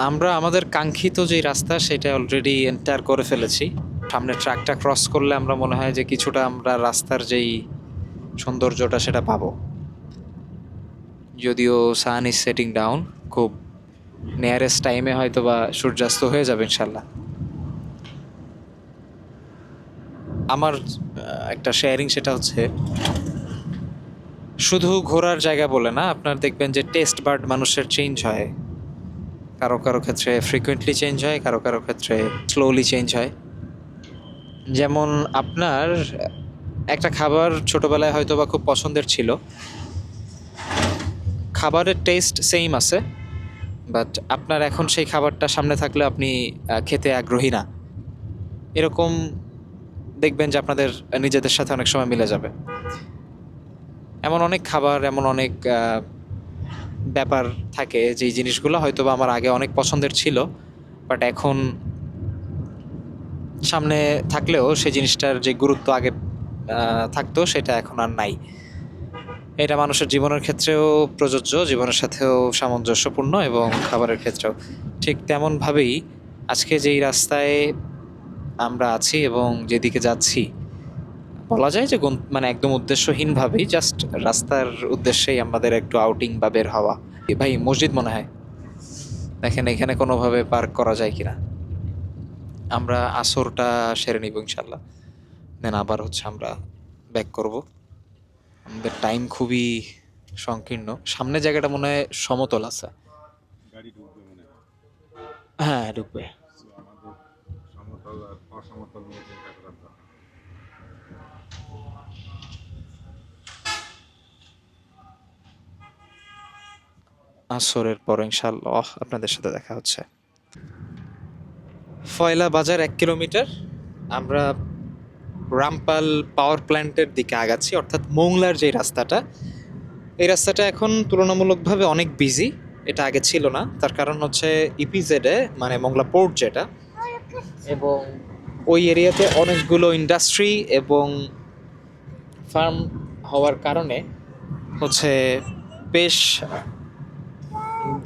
আমরা আমাদের কাঙ্ক্ষিত যে রাস্তা সেটা অলরেডি এন্টার করে ফেলেছি। সামনে ট্রাকটা ক্রস করলে আমরা মনে হয় যে কিছুটা আমরা রাস্তার যেই সৌন্দর্যটা সেটা পাবো। যদিও সান ইজ সেটিং ডাউন, খুব নিয়ারেস্ট টাইমে হয়তো বা সূর্যাস্ত হয়ে যাবে ইনশাল্লাহ। আমার একটা শেয়ারিং সেটা হচ্ছে শুধু ঘোরার জায়গা বলে না, আপনার দেখবেন যে টেস্ট বার্ড মানুষের চেঞ্জ হয়। কারো কারো ক্ষেত্রে ফ্রিকুয়েন্টলি চেঞ্জ হয়, কারো কারো ক্ষেত্রে স্লোলি চেঞ্জ হয়। যেমন আপনার একটা খাবার ছোটবেলায় হয়তো বা খুব পছন্দের ছিল, খাবারের টেস্ট সেম আছে, বাট আপনার এখন সেই খাবারটা সামনে থাকলে আপনি খেতে আগ্রহী না। এরকম দেখবেন যে আপনাদের নিজেদের সাথে অনেক সময় মিলে যাবে। এমন অনেক খাবার, এমন অনেক ব্যাপার থাকে যেই জিনিসগুলো হয়তো বা আমার আগে অনেক পছন্দের ছিল, বাট এখন সামনে থাকলেও সেই জিনিসটার যে গুরুত্ব আগে থাকতো সেটা এখন আর নাই। এটা মানুষের জীবনের ক্ষেত্রেও প্রযোজ্য, জীবনের সাথেও সামঞ্জস্যপূর্ণ এবং খাবারের ক্ষেত্রেও ঠিক তেমনভাবেই আজকে যেই রাস্তায় আমরা আছি এবং যেদিকে যাচ্ছি, বলা যায় যে মানে একদম উদ্দেশ্যহীনভাবেই জাস্ট রাস্তার উদ্দেশ্যেই আমাদের একটু আউটিং বা বের হওয়া। ভাই মসজিদ মনে হয়, দেখেন এখানে কোনোভাবে পার্ক করা যায় কিনা। আমরা আসরটা সেরে নিব ইনশাল্লাহ, দেন আবার হচ্ছে আমরা ব্যাক করব। আমাদের টাইম খুবই সংকীর্ণ। সামনে জায়গাটা মনে হয় সমতল আছে। গাড়ি ঢুকবে মনে হয়। হ্যাঁ ঢুকবে। So, আমাদের সমতল আর অসমতল নিয়ে চিন্তা করার দরকার। আসরের পর ইনশাল্লাহ আপনাদের সাথে দেখা হচ্ছে। ফয়লা বাজার 1 কিলোমিটার, আমরা রামপাল পাওয়ার প্ল্যান্টের দিকে আগাচ্ছি, অর্থাৎ মোংলার যে রাস্তাটা, এই রাস্তাটা এখন তুলনামূলকভাবে অনেক বিজি। এটা আগে ছিল না, তার কারণ হচ্ছে ইপিজেডে মানে মোংলা পোর্ট যেটা, এবং ওই এরিয়াতে অনেকগুলো ইন্ডাস্ট্রি এবং ফার্ম হওয়ার কারণে হচ্ছে বেশ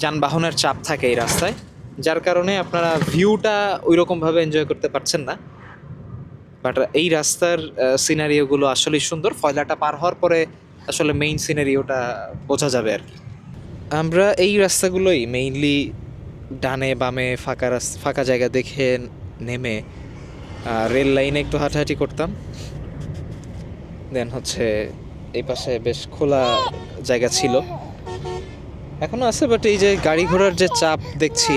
যানবাহনের চাপ থাকে এই রাস্তায়, যার কারণে আপনারা ভিউটা ওই রকমভাবে এনজয় করতে পারছেন না। বাট এই রাস্তার সিনারিওগুলো আসলেই সুন্দর। ফয়লাটা পার হওয়ার পরে আসলে মেইন সিনারিওটা বোঝা যাবে আর কি। আমরা এই রাস্তাগুলোই মেইনলি ডানে বামে ফাঁকা জায়গা দেখে নেমে রেল লাইনে একটু হাঁটাহাঁটি করতাম। দেন হচ্ছে এই পাশে বেশ খোলা জায়গা ছিল, এখনও আছে, বাট এই যে গাড়ি ঘোড়ার যে চাপ দেখছি,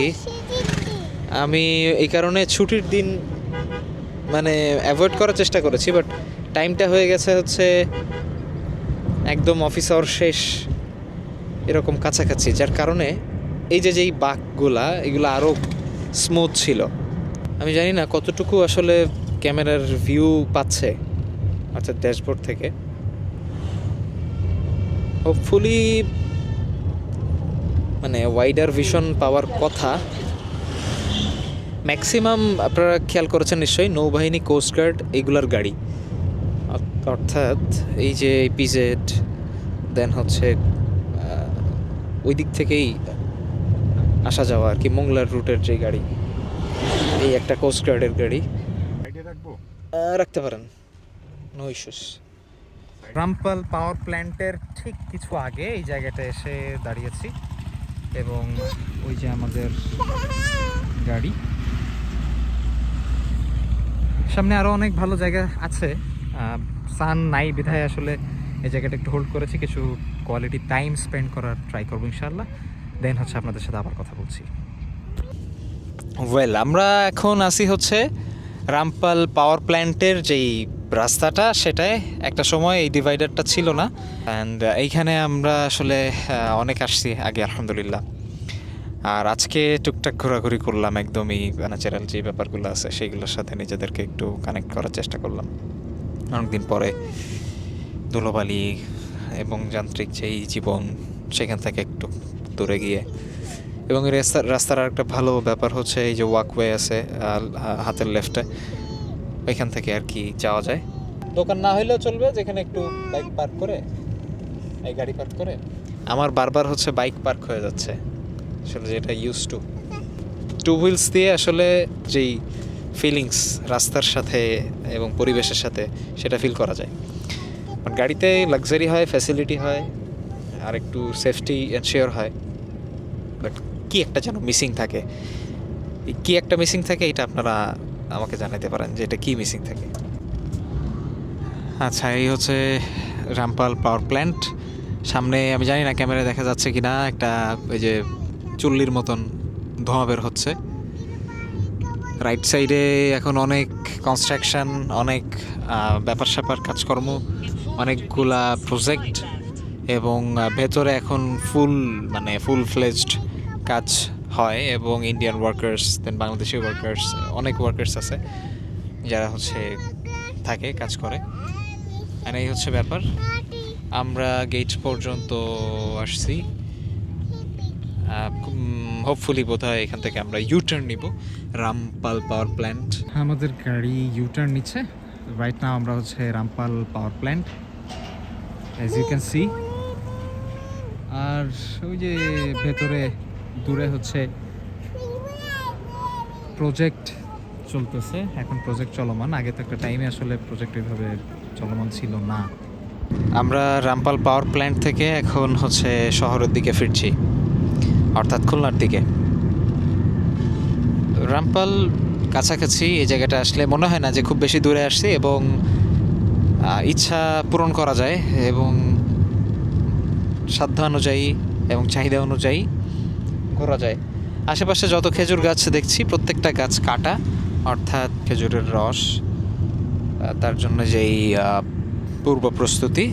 আমি এই কারণে ছুটির দিন মানে অ্যাভয়েড করার চেষ্টা করেছি, বাট টাইমটা হয়ে গেছে হচ্ছে একদম অফিস আওয়ার শেষ এরকম কাছাকাছি, যার কারণে এই যে যেই বাঁকগুলা এগুলো আরও স্মুথ ছিল। আমি জানি না কতটুকু আসলে ক্যামেরার ভিউ পাচ্ছে, অর্থাৎ ড্যাশবোর্ড থেকে। হোপফুলি মানে ওয়াইডার ভিশন পাওয়ার কথা। ম্যাক্সিমাম আপনারা খেয়াল করেছেন নিশ্চয়ই নৌবাহিনী, কোস্টগার্ড এইগুলার গাড়ি, অর্থাৎ এই যে পিজেড, দেন হচ্ছে ওই দিক থেকেই আসা যাওয়া আর কি, মোংলার রুটের যে গাড়ি, এই একটা কোস্টগার্ডের গাড়ি সাইডে রাখবো। রাখতে পারেন, নো ইস্যুস। রামপাল পাওয়ার প্ল্যান্টের ঠিক কিছু আগে এই জায়গাটা এসে দাঁড়িয়েছি, এবং ওই যে আমাদের গাড়ি, সামনে আরও অনেক ভালো জায়গা আছে। সান নাই বিধায় আসলে এই জায়গাটা একটু হোল্ড করেছি, কিছু কোয়ালিটি টাইম স্পেন্ড করার ট্রাই করবো ইনশাআল্লাহ। দেন হচ্ছে আপনাদের সাথে আবার কথা বলছি। ওয়েল, আমরা এখন আসি হচ্ছে রামপাল পাওয়ার প্ল্যান্টের যেই রাস্তাটা, সেটায় একটা সময় এই ডিভাইডারটা ছিল না। অ্যান্ড এইখানে আমরা আসলে অনেক আসছি আগে আলহামদুলিল্লাহ। আর আজকে টুকটাক ঘোরাঘুরি করলাম, একদমই ন্যাচারাল যে ব্যাপারগুলো আছে সেইগুলোর সাথে নিজেদেরকে একটু কানেক্ট করার চেষ্টা করলাম। অনেকদিন পরে ধুলোবালি এবং যান্ত্রিক যেই জীবন সেখান থেকে একটু দূরে গিয়ে, এবং এই রাস্তার আরেকটা ভালো ব্যাপার হচ্ছে এই যে ওয়াকওয়ে আছে হাতের লেফটে, ওইখান থেকে আর কি যাওয়া যায়। দোকান না হইলেও চলবে, যেখানে একটু বাইক পার্ক করে, এই গাড়ি পার্ক করে। আমার বারবার হচ্ছে বাইক পার্ক হয়ে যাচ্ছে আসলে, যেটা ইউজ টু। টু হুইলস দিয়ে আসলে যেই ফিলিংস রাস্তার সাথে এবং পরিবেশের সাথে সেটা ফিল করা যায়। বাট গাড়িতে লাক্সারি হয়, ফ্যাসিলিটি হয়, আর একটু সেফটি এনশিওর হয়, বাট কি একটা যেন মিসিং থাকে। এই কি একটা মিসিং থাকে এটা আপনারা আমাকে জানাতে পারেন যে এটা কি মিসিং থাকে। আচ্ছা, এই হচ্ছে রামপাল পাওয়ার প্ল্যান্ট। সামনে আমি জানি না ক্যামেরায় দেখা যাচ্ছে কি না, একটা ওই যে চুল্লির মতন ধোঁয়া বের হচ্ছে। রাইট সাইডে এখন অনেক কনস্ট্রাকশন, অনেক ব্যাপার স্যাপার কাজকর্ম, অনেকগুলা প্রজেক্ট, এবং ভেতরে এখন ফুল ফ্লেজড কাজ হয়, এবং ইন্ডিয়ান ওয়ার্কার্স, দেন বাংলাদেশি ওয়ার্কার্স, অনেক ওয়ার্কার্স আছে যারা হচ্ছে থাকে, কাজ করে। আর এই হচ্ছে ব্যাপার। আমরা গেট পর্যন্ত আসছি। হোপফুলি বোধহয় এখান থেকে আমরা ইউটার্ন নিব রামপাল পাওয়ার প্ল্যান্ট। আমাদের গাড়ি ইউটার্ন নিচ্ছে। রাইট নাও আমরা হচ্ছে Rampal power plant, as you can see. আর ওই যে ভেতরে দূরে হচ্ছে প্রজেক্ট চলতেছে, এখন প্রজেক্ট চলমান। আগে তো একটা টাইমে আসলে প্রজেক্ট এইভাবে চলমান ছিল না। আমরা রামপাল পাওয়ার প্ল্যান্ট থেকে এখন হচ্ছে শহরের দিকে ফিরছি, অর্থাৎ খুলনার দিকে। রামপাল কাছাকাছি, এই জায়গাটা আসলে মনে হয় না যে খুব বেশি দূরে আসছি, এবং ইচ্ছা পূরণ করা যায়, এবং সাধ্য অনুযায়ী এবং চাহিদা অনুযায়ী ঘোরা যায়। আশেপাশে যত খেজুর গাছ দেখছি প্রত্যেকটা গাছ কাটা, অর্থাৎ খেজুরের রস, তার জন্য যেই পূর্ব প্রস্তুতি,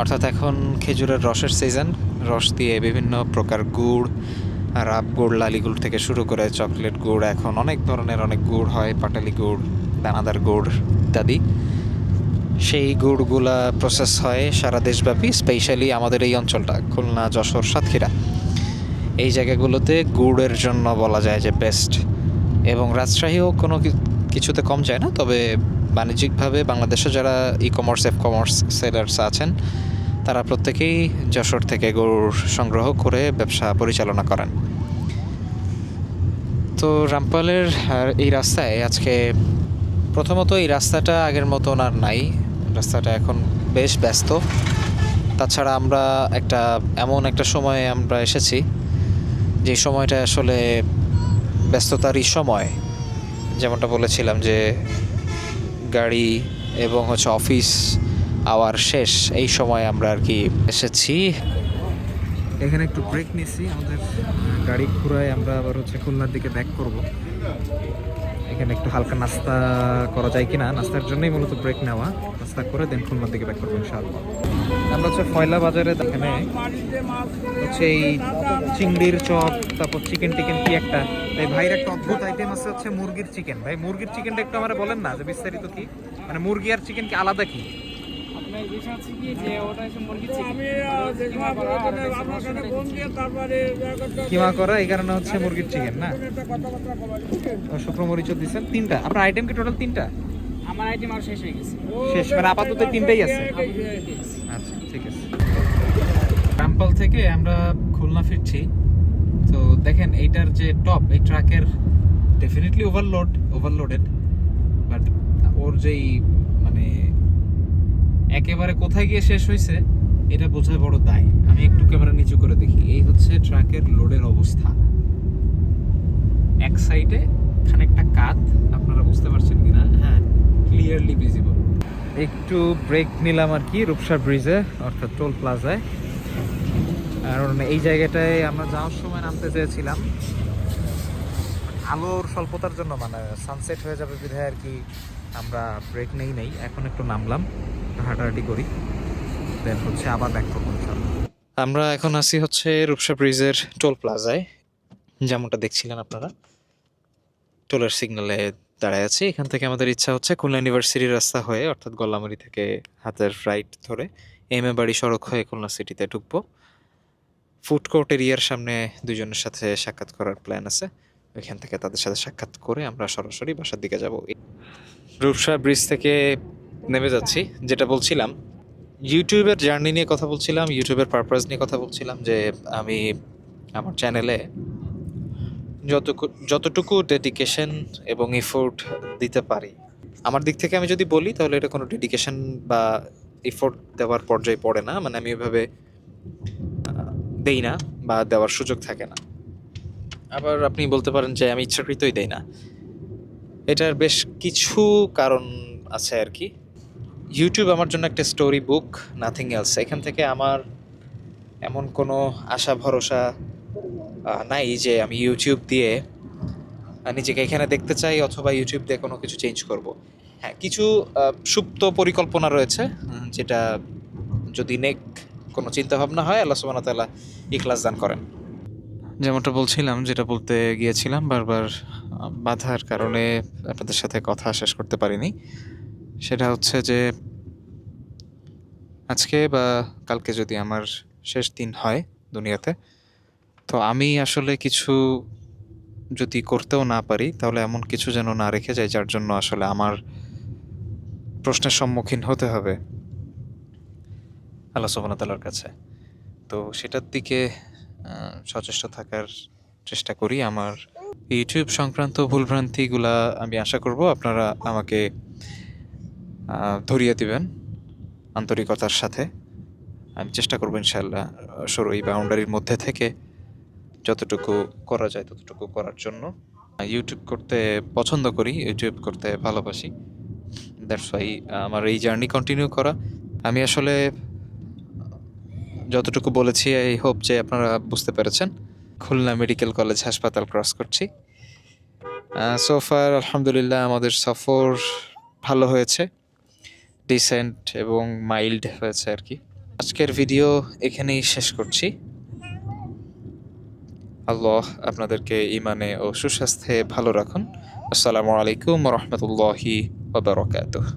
অর্থাৎ এখন খেজুরের রসের সিজন। রস দিয়ে বিভিন্ন প্রকার গুড়, রাব গুড়, লালি গুড় থেকে শুরু করে চকলেট গুড়, এখন অনেক ধরনের অনেক গুড় হয়, পাটালি গুড়, দানাদার গুড় ইত্যাদি। সেই গুড়গুলা প্রসেস হয় সারা দেশব্যাপী, স্পেশালি আমাদের এই অঞ্চলটা খুলনা, যশোর, সাতক্ষীরা, এই জায়গাগুলোতে গুড়ের জন্য বলা যায় যে বেস্ট। এবং রাজশাহীও কোনো কিছুতে কম যায় না, তবে বাণিজ্যিকভাবে বাংলাদেশে যারা কমার্স সেলার্স আছেন তারা প্রত্যেকেই যশোর থেকে গুড় সংগ্রহ করে ব্যবসা পরিচালনা করেন। তো রামপালের এই রাস্তায় আজকে, প্রথমত এই রাস্তাটা আগের মতন আর নাই, রাস্তাটা এখন বেশ ব্যস্ত। তাছাড়া আমরা এমন একটা সময়ে আমরা এসেছি যে সময়টা আসলে ব্যস্ততারই সময়। যেমনটা বলেছিলাম যে গাড়ি এবং হচ্ছে অফিস আওয়ার শেষ, এই সময় আমরা আর কি এসেছি। এখানে একটু ব্রেক নিয়েছি, আমাদের গাড়ি ঘুরায় আমরা আবার হচ্ছে খুলনার দিকে ব্যাক করব। এখানে একটু হালকা নাস্তা করা যায় কিনা, নাস্তার জন্যই মূলত ব্রেক নেওয়া। নাস্তা করে দেন খুলনার দিকে ব্যাক করবো ইনশাআল্লাহ। আমরা হচ্ছে ফয়লা বাজারে, এখানে হচ্ছে এই চিংড়ির চপ, তারপর চিকেন টিকেন কি একটা, এই ভাইয়ের একটা অদ্ভুত আইটেম আছে হচ্ছে মুরগির চিকেন। ভাই মুরগির চিকেনটা একটু আমার বলেন না, যে বিস্তারিত কি, মানে মুরগি আর চিকেন কি আলাদা কি? কিমা করা, এই কারণে হচ্ছে মুরগির চিকেন না। শুকনো মরিচও দিচ্ছেন তিনটা। আপনার আইটেম কি টোটাল তিনটা? আমার আইটেম আর শেষ হয়ে গেছে। শেষ মানে আপাতত তিনটাই আছে। আচ্ছা ঠিক আছে। রামপাল থেকে আমরা খুলনা ফিরছি। তো দেখেন এইটার যে টপ, এই ট্রাকের ডেফিনেটলি ওভারলোডেড, বাট ওর যেই মানে একেবারে কোথায় গিয়ে শেষ হয়েছে এটা বোঝা বড় দায়। আমি একটু ক্যামেরা নিচু করে দেখি, এই হচ্ছে ট্রাকের লোডের অবস্থা। এক সাইডে খানিকটা কাত, আপনারা বুঝতে পারছেন কিনা? হ্যাঁ, ক্লিয়ারলি ভিজিবল। একটু ব্রেক নিলাম আর কি রূপসা ব্রিজে, অর্থাৎ টোল প্লাজায়। কারণ এই জায়গাটায় আমরা যাওয়ার সময় নামতে চেয়েছিলাম, আলোর স্বল্পতার জন্য, মানে সানসেট হয়ে যাবে বিধায় আর কি আমরা ব্রেক নেই। এখন একটু নামলাম, হাঁটাহাঁটি করি, দেন হচ্ছে আবার ব্যাক করবো ইনশাআল্লাহ। আমরা এখন আছি হচ্ছে রূপসা ব্রিজের টোল প্লাজায়, যেমনটা দেখছিলেন আপনারা। টোলের সিগন্যালে দাঁড়ায় আছি। এখান থেকে আমাদের ইচ্ছা হচ্ছে খুলনা ইউনিভার্সিটির রাস্তা হয়ে, অর্থাৎ গল্লামারি থেকে হাতের রাইট ধরে এম এ বাড়ি সড়ক হয়ে খুলনা সিটিতে ঢুকবো। ফুড কোর্ট এরিয়ার সামনে দুজনের সাথে সাক্ষাৎ করার প্ল্যান আছে, ওইখান থেকে তাদের সাথে সাক্ষাৎ করে আমরা সরাসরি বাসার দিকে যাব। রূপসা ব্রিজ থেকে নেমে যাচ্ছি। যেটা বলছিলাম, ইউটিউবের জার্নি নিয়ে কথা বলছিলাম, ইউটিউবের পারপাস নিয়ে কথা বলছিলাম, যে আমি আমার চ্যানেলে যতটুকু ডেডিকেশন এবং এফোর্ট দিতে পারি, আমার দিক থেকে আমি যদি বলি তাহলে এটা কোনো ডেডিকেশন বা এফোর্ট দেওয়ার পর্যায়ে পড়ে না, মানে আমি ওইভাবে দেই না বা দেওয়ার সুযোগ থাকে না। আবার আপনি বলতে পারেন যে আমি ইচ্ছাকৃতই দেই না। এটার বেশ কিছু কারণ আছে আর কি। ইউটিউব আমার জন্য একটা স্টোরি বুক, নাথিং এলস। এখান থেকে আমার এমন কোনো আশা ভরসা নাই যে আমি ইউটিউব দিয়ে নিজেকে এখানে দেখতে চাই অথবা ইউটিউব দিয়ে কোনো কিছু চেঞ্জ করব। হ্যাঁ, কিছু সুপ্ত পরিকল্পনা রয়েছে, যেটা যদি নেক কোনো চিন্তাভাবনা হয় আল্লাহ সুবহানাহু ওয়া তাআলা ইখলাস দান করেন। যেমনটা বলছিলাম, যেটা বলতে গিয়েছিলাম, বারবার বাধার কারণে আপনাদের সাথে কথা শেষ করতে পারিনি। সেটা হচ্ছে যে আজকে বা কালকে যদি আমার শেষ দিন হয় দুনিয়াতে, তো আমি আসলে কিছু যদি করতেও না পারি তাহলে এমন কিছু যেন না রেখে যাই যার জন্য আসলে আমার প্রশ্নের সম্মুখীন হতে হবে আল্লাহ সুবহানাহু ওয়া তাআলার কাছে। তো সেটার দিকে সচেষ্ট থাকার চেষ্টা করি। আমার ইউটিউব সংক্রান্ত ভুলভ্রান্তিগুলা আমি আশা করব আপনারা আমাকে ধরিয়ে দিবেন আন্তরিকতার সাথে। আমি চেষ্টা করব ইনশাআল্লাহ এই বাউন্ডারির মধ্যে থেকে যতটুকু করা যায় ততটুকু করার জন্য। ইউটিউব করতে পছন্দ করি, ইউটিউব করতে ভালোবাসি। দ্যাটস ওয়াই আমার এই জার্নি কন্টিনিউ করা। আমি আসলে যতটুকু বলেছি আই হোপ যে আপনারা বুঝতে পেরেছেন। খুলনা মেডিকেল কলেজ হাসপাতাল ক্রস করছি। সো ফার আলহামদুলিল্লাহ আমাদের সফর ভালো হয়েছে, ডিসেন্ট এবং মাইল্ড হয়েছে আর কি। আজকের ভিডিও এখানেই শেষ করছি। আল্লাহ আপনাদেরকে ইমানে ও সুস্বাস্থ্যে ভালো রাখুন। আসসালামু আলাইকুম ওয়া রাহমাতুল্লাহি ওয়া বারাকাতুহু।